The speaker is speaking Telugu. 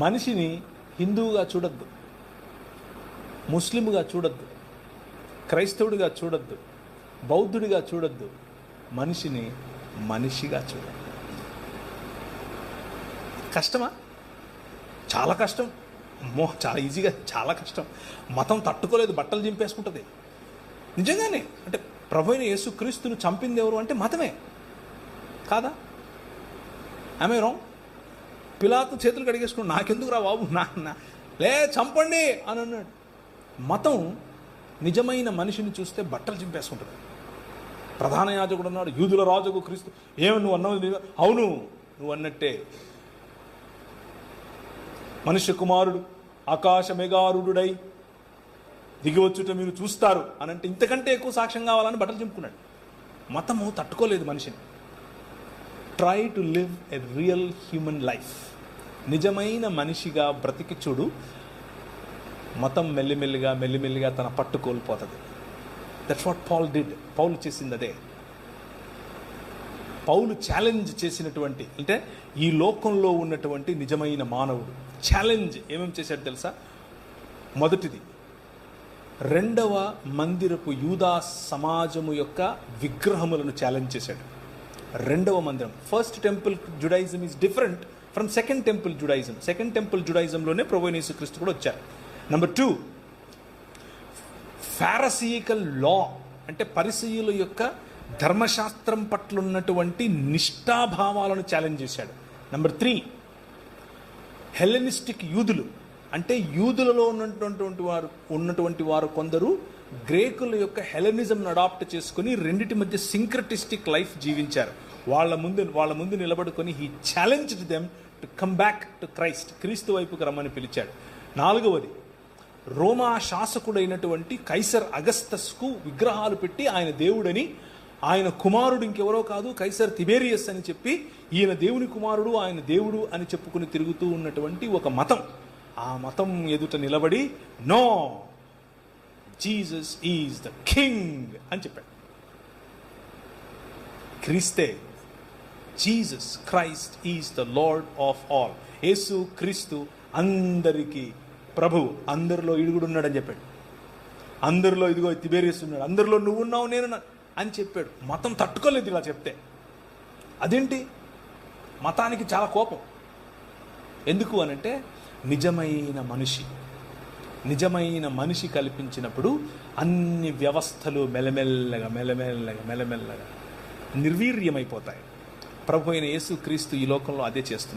మనిషిని హిందువుగా చూడొద్దు, ముస్లింగా చూడొద్దు, క్రైస్తవుడిగా చూడొద్దు, బౌద్ధుడిగా చూడొద్దు. మనిషిని మనిషిగా చూడొద్దు. కష్టమా? చాలా కష్టం. చాలా ఈజీగా, చాలా కష్టం. మతం తట్టుకోలేదు, బట్టలు చింపేసుకుంటుంది. నిజంగానే. అంటే ప్రభు అయిన యేసుక్రీస్తును చంపింది ఎవరు అంటే మతమే కాదా? ఆమె రాంగ్? పిలాతు చేతులు కడిగేసుకుని నాకెందుకు రా బాబు, లే చంపండి అని అన్నాడు. మతం నిజమైన మనిషిని చూస్తే బట్టలు చింపేసుకుంటుంది. ప్రధాన యాజకుడు అన్నాడు, యూదుల రాజుకు క్రీస్తు. ఏమి నువ్వు అన్నది? అవును, నువ్వు అన్నట్టే. మనుష్య కుమారుడు ఆకాశ మేఘారుడై దిగివచ్చుట మీరు చూస్తారు అని అంటే ఇంతకంటే ఎక్కువ సాక్ష్యం కావాలని బట్టలు చింపుకున్నాడు. మతము తట్టుకోలేదు మనిషిని. Try to live a real human life. నిజమైన మనిషిగా బ్రతికి చూడు. మతం మెల్లిమెల్లిగా తన పట్టు కోల్పోతుంది. That's what Paul did. పౌలు చేసింది అదే. పౌలు ఛాలెంజ్ చేసినటువంటి, అంటే ఈ లోకంలో ఉన్నటువంటి నిజమైన మానవుడు ఛాలెంజ్ ఏమేమి చేశాడు తెలుసా? మొదటిది, రెండవ మందిరపు యూదా సమాజము యొక్క విగ్రహములను ఛాలెంజ్ చేశాడు. రెండవ మందిరం, first temple Judaism is different from second temple Judaism. Second temple జుడాయిజంలోనే ప్రభువైన యేసుక్రీస్తు కూడా వచ్చారు. నెంబర్ 2, ఫారసీకల్ లా, అంటే పరిసయ్యుల యొక్క ధర్మశాస్త్రం పట్ల ఉన్నటువంటి నిష్ఠాభావాలను ఛాలెంజ్ చేశాడు. నెంబర్ 3, హెలెనిస్టిక్ యూదులు, అంటే యూదులలో ఉన్నటువంటి వారు కొందరు గ్రేకుల యొక్క హెలెనిజంను అడాప్ట్ చేసుకుని రెండిటి మధ్య సింక్రటిస్టిక్ లైఫ్ జీవించారు. వాళ్ళ ముందు నిలబడుకొని he challenged them to come back to Christ. క్రీస్తు వైపుకి రమ్మని పిలిచాడు. 4వది, రోమా శాసకుడైనటువంటి కైసర్ అగస్తస్కు విగ్రహాలు పెట్టి ఆయన దేవుడని, ఆయన కుమారుడు ఇంకెవరో కాదు కైసర్ తిబేరియస్ అని చెప్పి ఈయన దేవుని కుమారుడు, ఆయన దేవుడు అని చెప్పుకుని తిరుగుతూ ఉన్నటువంటి ఒక మతం. ఆ మతం ఎదుట నిలబడి no, Jesus is the king అని చెప్పాడు. క్రీస్తే, Jesus Christ is the lord of all. యేసు క్రీస్తు అందరికీ ప్రభువు, అందరిలో ఇడుగుడు ఉన్నాడని చెప్పాడు. అందరిలో ఇదిగో తిబేరియస్ ఉన్నాడు, అందరిలో నువ్వు ఉన్నావు నేను అని చెప్పాడు. మతం తట్టుకోలేదు ఇలా చెప్తే. అదేంటి? మతానికి చాలా కోపం. ఎందుకు అనంటే నిజమైన మనిషి కల్పించినప్పుడు అన్ని వ్యవస్థలు మెల్లమెల్లగా నిర్వీర్యమైపోతాయి. ప్రభు అయిన యేసుక్రీస్తు ఈ లోకంలో అదే చేస్తున్నాడు.